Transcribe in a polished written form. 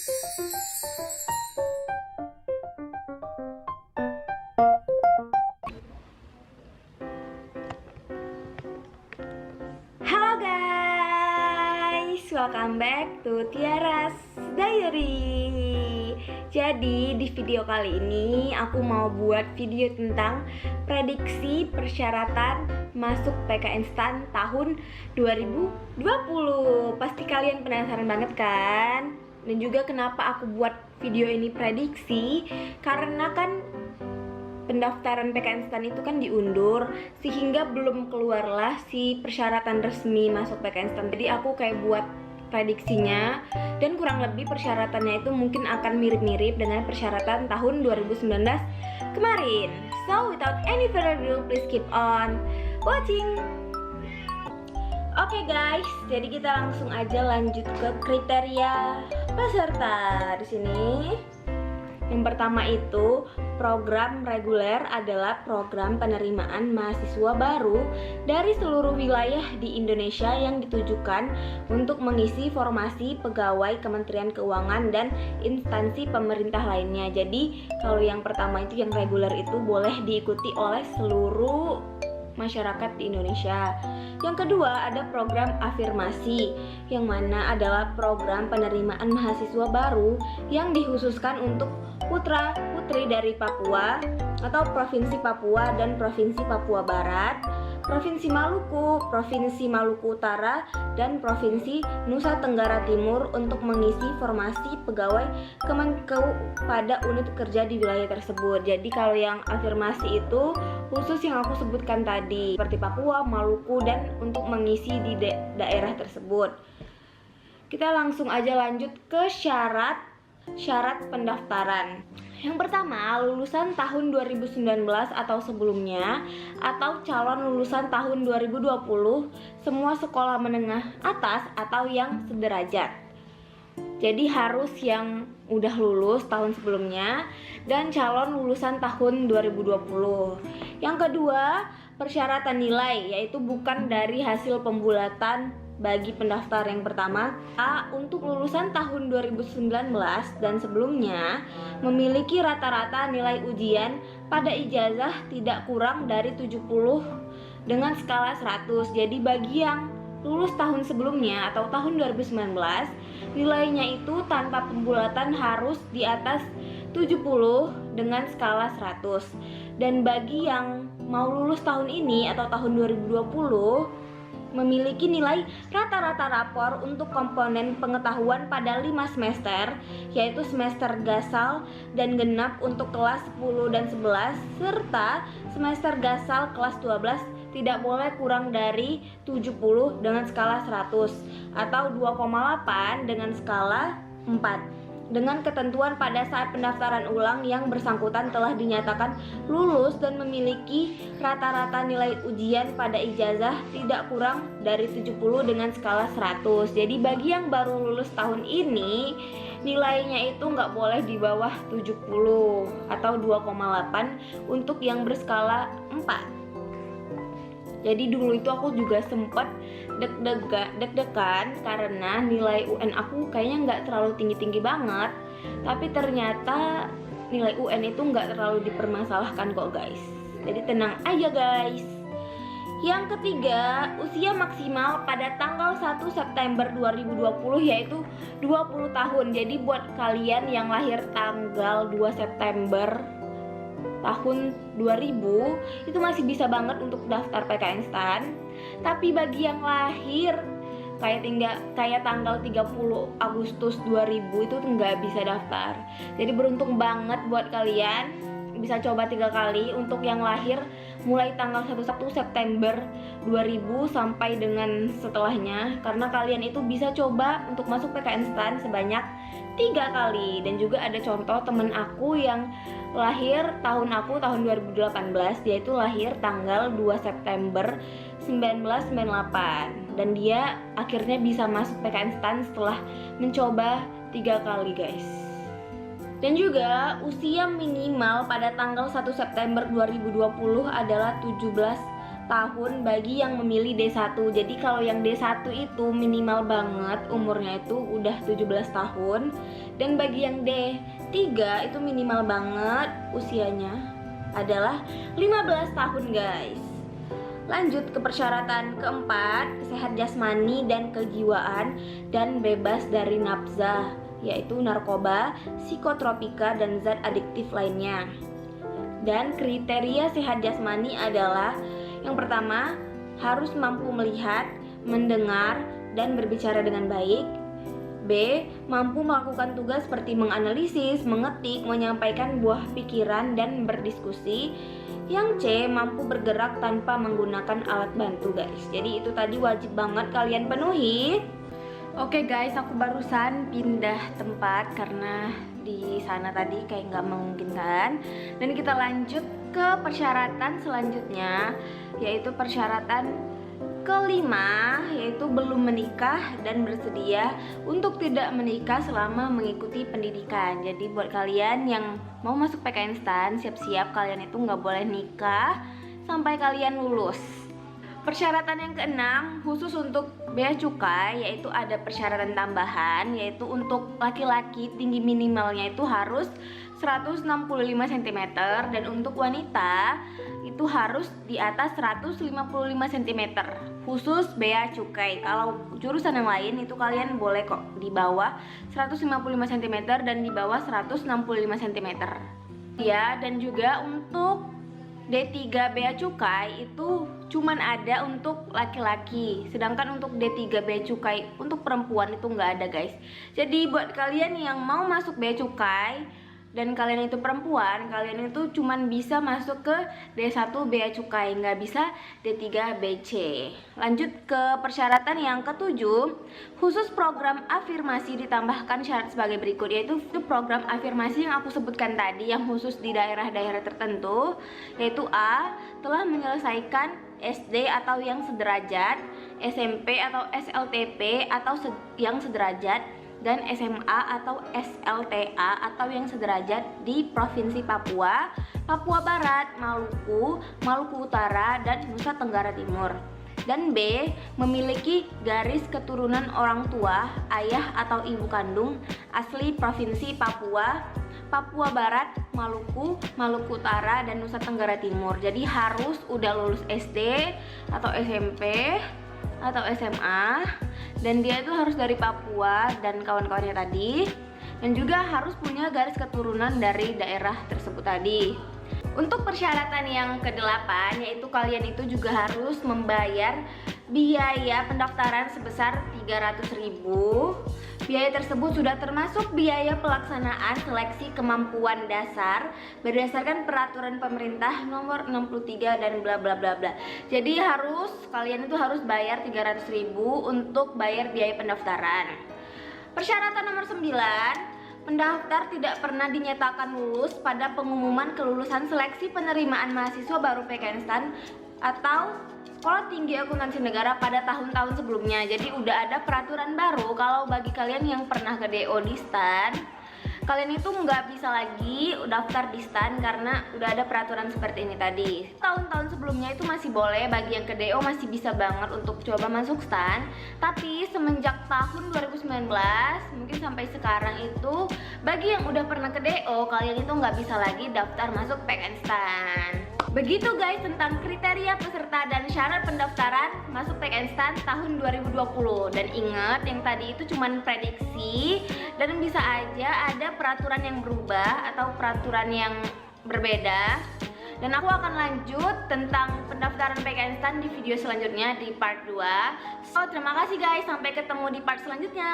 Halo guys, welcome back to Tiara's Diary. Jadi di video kali ini aku mau buat video tentang prediksi persyaratan masuk PKN STAN tahun 2020. Pasti kalian penasaran banget kan? Dan juga kenapa aku buat video ini prediksi, karena kan pendaftaran PKN STAN itu kan diundur, sehingga belum keluarlah si persyaratan resmi masuk PKN STAN. Jadi aku kayak buat prediksinya, dan kurang lebih persyaratannya itu mungkin akan mirip-mirip dengan persyaratan tahun 2019 kemarin. So without any further ado, please keep on watching. Oke guys, jadi kita langsung aja lanjut ke kriteria peserta di sini. Yang pertama itu, program reguler adalah program penerimaan mahasiswa baru dari seluruh wilayah di Indonesia yang ditujukan untuk mengisi formasi pegawai Kementerian Keuangan dan instansi pemerintah lainnya. Jadi, kalau yang pertama itu yang reguler itu boleh diikuti oleh seluruh masyarakat di Indonesia. Yang kedua ada program afirmasi, yang mana adalah program penerimaan mahasiswa baru yang dikhususkan untuk putra-putri dari Papua atau Provinsi Papua dan Provinsi Papua Barat, Provinsi Maluku Utara, dan Provinsi Nusa Tenggara Timur untuk mengisi formasi pegawai Kemenkeu pada unit kerja di wilayah tersebut. Jadi kalau yang afirmasi itu khusus yang aku sebutkan tadi, seperti Papua, Maluku, dan untuk mengisi di daerah tersebut. Kita langsung aja lanjut ke syarat pendaftaran. Yang pertama, lulusan tahun 2019 atau sebelumnya, atau calon lulusan tahun 2020, semua sekolah menengah atas atau yang sederajat. Jadi harus yang udah lulus tahun sebelumnya dan calon lulusan tahun 2020. Yang kedua, persyaratan nilai, yaitu bukan dari hasil pembulatan bagi pendaftar yang pertama. Untuk lulusan tahun 2019 dan sebelumnya memiliki rata-rata nilai ujian pada ijazah tidak kurang dari 70 dengan skala 100. Jadi bagi yang lulus tahun sebelumnya atau tahun 2019, nilainya itu tanpa pembulatan harus di atas 70 dengan skala 100. Dan bagi yang mau lulus tahun ini atau tahun 2020 memiliki nilai rata-rata rapor untuk komponen pengetahuan pada 5 semester, yaitu semester gasal dan genap untuk kelas 10 dan 11, serta semester gasal kelas 12 tidak boleh kurang dari 70 dengan skala 100 atau 2,8 dengan skala 4. Dengan ketentuan pada saat pendaftaran ulang yang bersangkutan telah dinyatakan lulus dan memiliki rata-rata nilai ujian pada ijazah tidak kurang dari 70 dengan skala 100. Jadi bagi yang baru lulus tahun ini, nilainya itu nggak boleh di bawah 70 atau 2,8 untuk yang berskala 4. Jadi dulu itu aku juga sempet deg-degan karena nilai UN aku kayaknya nggak terlalu tinggi-tinggi banget. Tapi ternyata nilai UN itu nggak terlalu dipermasalahkan kok guys. Jadi tenang aja guys. Yang ketiga, usia maksimal pada tanggal 1 September 2020 yaitu 20 tahun. Jadi buat kalian yang lahir tanggal 2 September tahun 2000 itu masih bisa banget untuk daftar PKN STAN. Tapi bagi yang lahir kayak tanggal 30 Agustus 2000 itu nggak bisa daftar. Jadi beruntung banget buat kalian, bisa coba 3 kali untuk yang lahir mulai tanggal 1 September 2000 sampai dengan setelahnya, karena kalian itu bisa coba untuk masuk PKN STAN sebanyak 3 kali. Dan juga ada contoh temen aku yang lahir tahun 2018, dia itu lahir tanggal 2 September 1998 dan dia akhirnya bisa masuk PKN STAN setelah mencoba 3 kali guys. Dan juga usia minimal pada tanggal 1 September 2020 adalah 17 tahun bagi yang memilih D1. Jadi kalau yang D1 itu minimal banget umurnya itu udah 17 tahun, dan bagi yang D3 itu minimal banget usianya adalah 15 tahun guys. Lanjut ke persyaratan keempat, sehat jasmani dan kejiwaan dan bebas dari nafza, yaitu narkoba, psikotropika, dan zat adiktif lainnya. Dan kriteria sehat jasmani adalah yang pertama, harus mampu melihat, mendengar, dan berbicara dengan baik. B. Mampu melakukan tugas seperti menganalisis, mengetik, menyampaikan buah pikiran, dan berdiskusi. Yang C. Mampu bergerak tanpa menggunakan alat bantu guys. Jadi itu tadi wajib banget kalian penuhi. Oke guys, aku barusan pindah tempat karena di sana tadi kayak nggak memungkinkan. Dan kita lanjut ke persyaratan selanjutnya, yaitu persyaratan kelima, yaitu belum menikah dan bersedia untuk tidak menikah selama mengikuti pendidikan. Jadi buat kalian yang mau masuk PKN STAN, siap-siap kalian itu nggak boleh nikah sampai kalian lulus. Persyaratan yang keenam, khusus untuk bea cukai, yaitu ada persyaratan tambahan, yaitu untuk laki-laki tinggi minimalnya itu harus 165 cm, dan untuk wanita itu harus di atas 155 cm, khusus bea cukai. Kalau jurusan yang lain itu kalian boleh kok di bawah 155 cm dan di bawah 165 cm. Ya, dan juga untuk D3 bea cukai itu cuman ada untuk laki-laki, sedangkan untuk D3 bea cukai untuk perempuan itu nggak ada guys. Jadi buat kalian yang mau masuk bea cukai dan kalian itu perempuan, kalian itu cuman bisa masuk ke D1 bea cukai, nggak bisa D3 BC. Lanjut ke persyaratan yang ketujuh, khusus program afirmasi ditambahkan syarat sebagai berikut, yaitu program afirmasi yang aku sebutkan tadi yang khusus di daerah-daerah tertentu, yaitu A. Telah menyelesaikan SD atau yang sederajat, SMP atau SLTP atau yang sederajat, dan SMA atau SLTA atau yang sederajat di Provinsi Papua, Papua Barat, Maluku, Maluku Utara, dan Nusa Tenggara Timur. Dan B. Memiliki garis keturunan orang tua, ayah atau ibu kandung asli Provinsi Papua, Papua Barat, Maluku, Maluku Utara, dan Nusa Tenggara Timur. Jadi harus udah lulus SD atau SMP atau SMA, dan dia itu harus dari Papua dan kawan-kawannya tadi, dan juga harus punya garis keturunan dari daerah tersebut tadi. Untuk persyaratan yang ke-8, yaitu kalian itu juga harus membayar biaya pendaftaran sebesar 300.000. Biaya tersebut sudah termasuk biaya pelaksanaan seleksi kemampuan dasar berdasarkan peraturan pemerintah nomor 63 dan bla bla bla bla. Jadi kalian itu harus bayar 300.000 untuk bayar biaya pendaftaran. Persyaratan nomor 9, pendaftar tidak pernah dinyatakan lulus pada pengumuman kelulusan seleksi penerimaan mahasiswa baru PKN STAN atau Sekolah Tinggi Akuntansi Negara pada tahun-tahun sebelumnya. Jadi udah ada peraturan baru kalau bagi kalian yang pernah ke DO di STAN, kalian itu nggak bisa lagi daftar di STAN karena udah ada peraturan seperti ini tadi. Tahun-tahun sebelumnya itu masih boleh, bagi yang ke DO masih bisa banget untuk coba masuk STAN. Tapi semenjak tahun 2019 mungkin sampai sekarang itu, bagi yang udah pernah ke DO, kalian itu nggak bisa lagi daftar masuk PKN STAN. Begitu guys tentang kriteria peserta dan syarat pendaftaran masuk PKN STAN tahun 2020. Dan ingat, yang tadi itu cuma prediksi dan bisa aja ada peraturan yang berubah atau peraturan yang berbeda. Dan aku akan lanjut tentang pendaftaran PKN STAN di video selanjutnya di part 2. So, terima kasih guys, sampai ketemu di part selanjutnya.